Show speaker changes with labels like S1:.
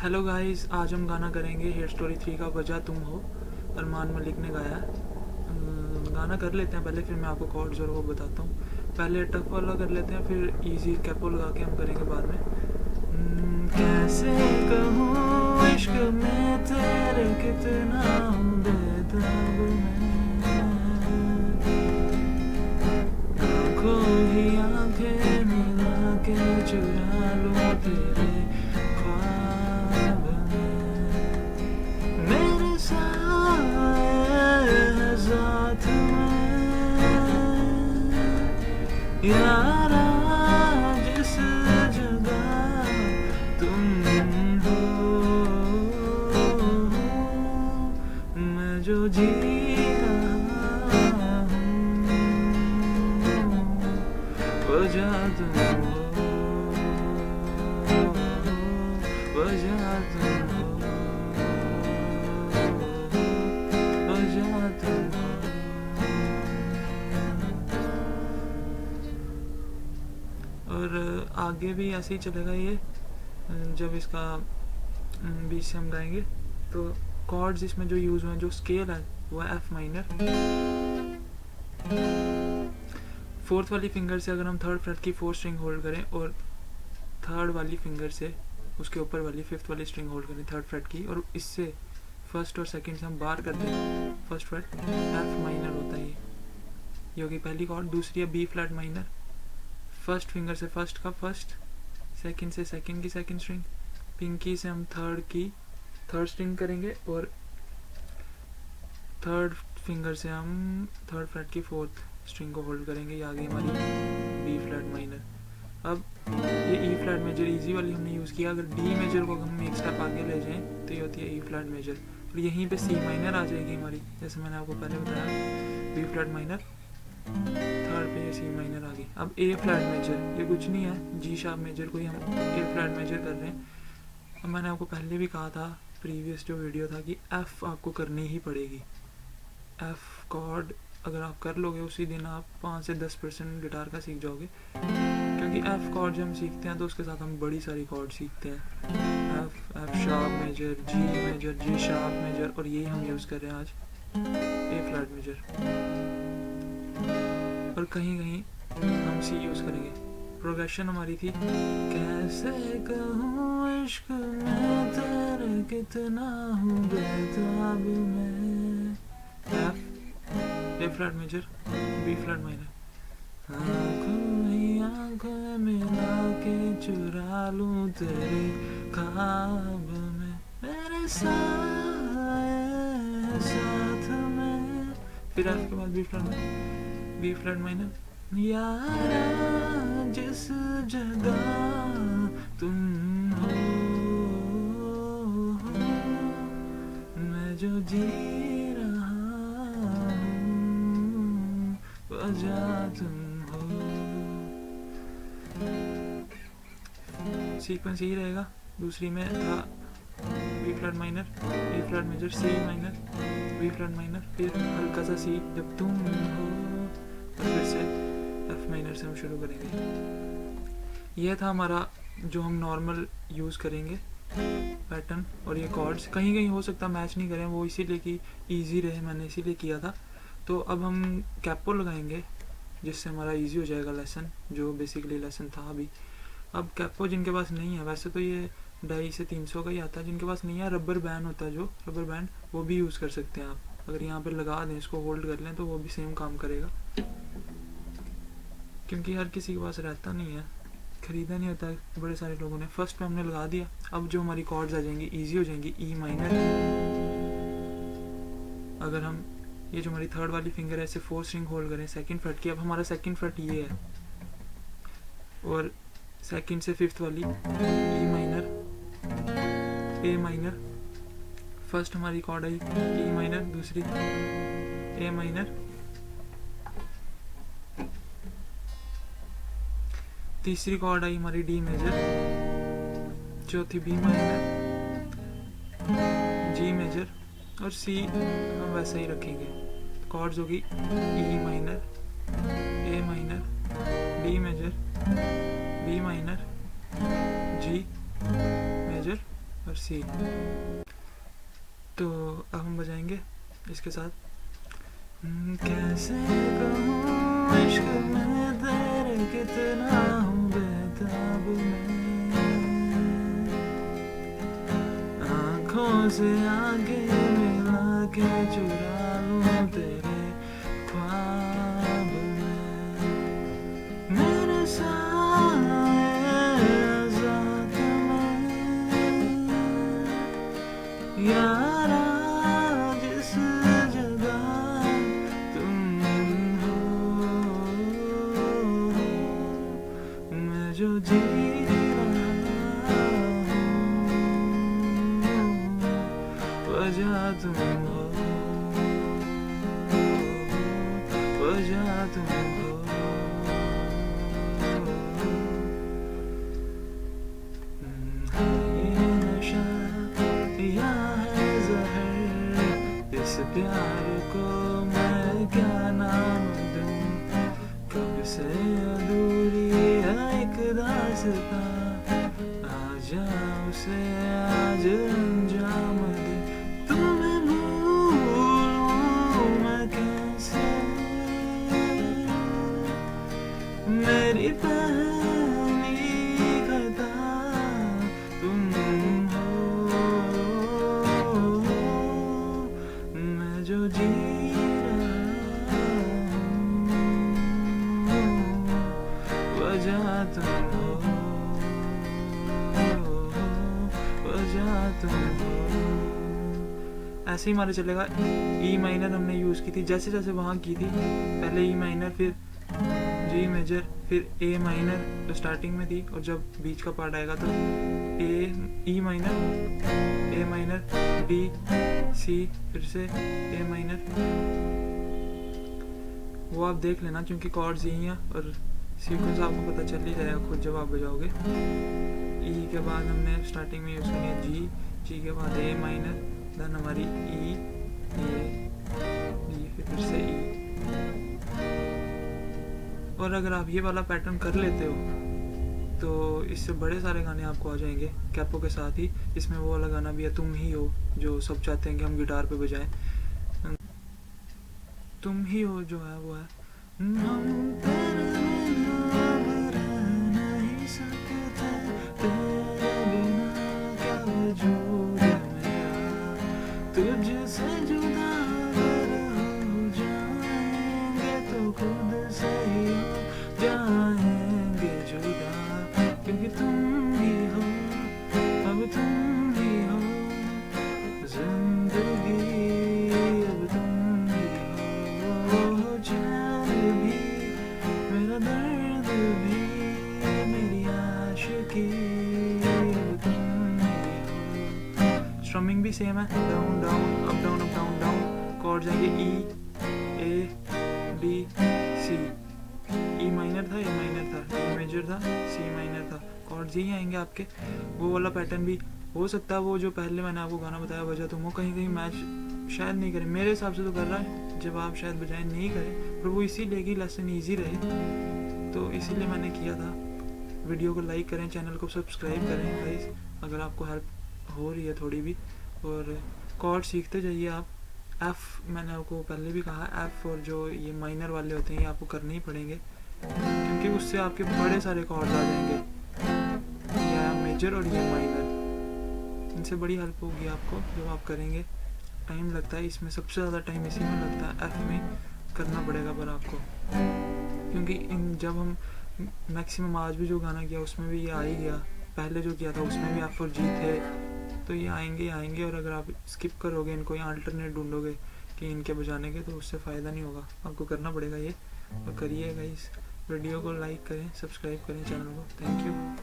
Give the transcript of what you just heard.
S1: Hello guys, आज हम गाना करेंगे हेयर स्टोरी 3 का वजह तुम हो। अरमान मलिक ने गाया है। गाना कर लेते हैं पहले, फिर मैं आपको कॉर्ड्स और वो बताता हूँ। पहले टफ वाला कर लेते हैं, फिर इजी कैपो लगा के हम करेंगे बाद में। कैसे कहूँ इश्क में तेरे कितना हूँ बेताब मैं, आँखों ही आँखें मिला के चुरा लूँ तेरे ख्वाब में, मेरे साए है साथ में यारा, जिस जगह तुम हो मैं जो जी रहा हूँ वजह तुम हो, वजह तुम हो, वजह तुम हो। और आगे भी ऐसे ही चलेगा ये, जब इसका बीच से हम गाएंगे। तो कॉर्ड्स इसमें जो यूज़ हुए हैं, जो स्केल है वो है एफ माइनर। फोर्थ वाली फिंगर से अगर हम थर्ड फ्रेट की फोर्थ स्ट्रिंग होल्ड करें और थर्ड वाली फिंगर से उसके ऊपर वाली फिफ्थ वाली स्ट्रिंग होल्ड करें थर्ड फ्रेट की, और इससे फर्स्ट और सेकंड से हम बार कर दें फर्स्ट फ्रेट, एफ माइनर होता है ये होगी पहली कॉर्ड। दूसरी है B flat minor, first finger से फर्स्ट का फर्स्ट, सेकंड से सेकंड की सेकंड स्ट्रिंग, पिंकी से हम थर्ड की थर्ड स्ट्रिंग करेंगे और थर्ड फिंगर से हम थर्ड फ्रेट की फोर्थ स्ट्रिंग को होल्ड करेंगे। ये आ गई हमारी बी फ्लैट माइनर। अब ये ई फ्लैट मेजर इजी वाली हमने यूज़ किया। अगर डी मेजर को हम एक स्टेप आगे ले जाएं तो ये होती है ई फ्लैट मेजर, और यहीं पे सी माइनर आ जाएगी हमारी, जैसे मैंने आपको पहले बताया बी फ्लैट माइनर, थर्ड पे ये सी माइनर आ गई। अब ए फ्लैट मेजर ये कुछ नहीं है, जी शार्प मेजर को ही हम ए फ्लैट मेजर कर रहे हैं। अब मैंने आपको पहले भी कहा था, प्रीवियस जो वीडियो था, कि एफ़ आपको करनी ही पड़ेगी। एफ़ कॉर्ड अगर आप कर लोगे उसी दिन आप 5 से 10% गिटार का सीख जाओगे, क्योंकि एफ़ कॉर्ड जब हम सीखते हैं तो उसके साथ हम बड़ी सारी कॉर्ड सीखते हैं। F sharp major, G sharp major, और यही हम यूज़ कर रहे हैं आज ए फ्लैट मेजर। और कहीं कहीं हम सी यूज़ करेंगे। प्रोग्रेशन हमारी थी कैसे कहूँ इश्क में तेरे कितना हूँ बेताब में, F A flat major, B flat minor, आँखों ही आँखें मिला के चुरा लूँ तेरे ख्वाब में, मेरे साथ में, फिर एफ के बाद बी फ्लैट माइनर, यारा जिस जगह तुम हो मैं जो जी रहा हूँ वजह तुम हो। सीक्वेंस यही रहेगा। दूसरी में था B flat minor, B flat major, C minor, B flat minor, फिर हल्का सा सी जब तुम हो, और फिर से एफ माइनर से हम शुरू करेंगे। यह था हमारा जो हम नॉर्मल यूज़ करेंगे पैटर्न। और ये कॉर्ड्स कहीं कहीं हो सकता मैच नहीं करें, वो इसीलिए कि इजी रहे, मैंने इसीलिए किया था। तो अब हम कैपो लगाएंगे जिससे हमारा इजी हो जाएगा लेसन, जो बेसिकली लेसन था अभी। अब कैपो जिनके पास नहीं है, वैसे तो ये 250 से 300 का ही आता है, जिनके पास नहीं है रबर बैंड होता है, जो रबर बैंड वो भी यूज़ कर सकते हैं आप। अगर यहाँ पे लगा दें, इसको होल्ड कर लें, तो वो भी सेम काम करेगा, क्योंकि हर किसी के पास रहता नहीं है, ख़रीदा नहीं होता है बड़े सारे लोगों ने। फर्स्ट पे हमने लगा दिया। अब जो हमारी कॉर्ड्स आ जाएंगी इजी हो जाएंगी। ई माइनर, अगर हम ये जो हमारी थर्ड वाली फिंगर है इसे फोर्थ स्ट्रिंग होल्ड करें सेकंड फ्रेट की, अब हमारा सेकंड फ्रेट ये है, और सेकंड से फिफ्थ वाली E minor, A minor, first हमारी कॉर्ड आई ई माइनर, दूसरी ए माइनर, तीसरी कॉर्ड आई हमारी डी मेजर, चौथी बी माइनर, जी मेजर, और सी हम वैसे ही रखेंगे। कॉर्ड्स होगी E minor, A minor, D major, B minor, G major, और सी। तो अब हम बजाएंगे इसके साथ। कैसे कहूँ इश्क में तेरे कितना हूँ बेताब मैं, आँखों से आगे मिला के चुरा लूँ तेरे ख्वाब में, मेरे साए साथ में यारा जिस जगह तुम हो, मैं जो जी रहा हूँ वजह तुम हो, वजह तुम हो। ये नशा या है ज़हर, इस प्यार को मैं क्या नाम दूँ, कब से अधूरी है एक दास्तां, आजा उसे आज अंजाम दे। तुम्हें भूलूं मैं कैसे, मेरी पहली खता तुम हो, मैं जो जी रहा हूँ वजह तुम हो, वजह तुम हो। ऐसे ही हमारा चलेगा। ई माइनर हमने यूज़ की थी जैसे जैसे वहाँ की थी, पहले ई माइनर फिर जी मेजर फिर ए माइनर तो स्टार्टिंग में थी, और जब बीच का पार्ट आएगा तो ई माइनर डी सी फिर से ए माइनर। वो आप देख लेना क्योंकि कॉर्ड्स यही हैं और सीक्वेंस आपको पता चल ही जाएगा खुद जब आप बजाओगे। ई के बाद हमने स्टार्टिंग में यूज़ करनी है जी के बाद ए माइनर, देन हमारी ई फिर से ई। और अगर आप ये वाला पैटर्न कर लेते हो तो इससे बड़े सारे गाने आपको आ जाएंगे कैपो के साथ ही। इसमें वो वाला गाना भी है तुम ही हो, जो सब चाहते हैं कि हम गिटार पे बजाएं। तुम ही हो जो है वो है हम तेरे बिना अब रह नहीं सकते, तेरे बिना क्या वजूद मेरा, तुझसे जुदा अगर हो जाएंगे तो खुद से ही हो जाएंगे जुदा, क्योंकि तुम ही हो, अब तुम ही हो जिंदगी, अब तुम ही हो चैन भी, मेरा दर्द भी, मेरी आशिकी, अब तुम ही हो। स्ट्रमिंग भी सेम है, down down up down up down down. Chord जाएंगे E A D C. E minor था, ए माइनर था, ए मेजर था, सी माइनर था। कॉर्ड्स यही आएंगे आपके। वो वाला पैटर्न भी हो सकता है वो जो पहले मैंने आपको गाना बताया वजह तुम हो कहीं कहीं मैच शायद नहीं करे, मेरे हिसाब से तो कर रहा है, जब आप शायद बजाएं नहीं करें, पर वो इसीलिए कि लेसन ईजी रहे तो इसीलिए मैंने किया था। वीडियो को लाइक करें, चैनल को सब्सक्राइब करें गाइस अगर आपको हेल्प हो रही है थोड़ी भी। और कॉर्ड सीखते जाइए आप। एफ़ मैंने आपको पहले भी कहा, एफ़ और जो ये माइनर वाले होते हैं ये आपको करने ही पड़ेंगे क्योंकि उससे आपके बड़े सारे कॉर्ड्स आ जाएंगे, या मेजर और ये माइनर। इनसे बड़ी हेल्प होगी आपको जब आप करेंगे। टाइम लगता है इसमें, सबसे ज़्यादा टाइम इसी में लगता है, एफ़ में करना पड़ेगा पर आपको, क्योंकि जब हम मैक्सिमम आज भी जो गाना किया उसमें भी ये आ ही गया, पहले जो किया था उसमें भी एफ़ और जी थे, तो ये आएंगे। और अगर आप स्किप करोगे इनको या अल्टरनेट ढूंढोगे कि इनके बजाने के, तो उससे फ़ायदा नहीं होगा, आपको करना पड़ेगा ये। और करिएगा इस वीडियो को लाइक करें, सब्सक्राइब करें चैनल को। Thank you.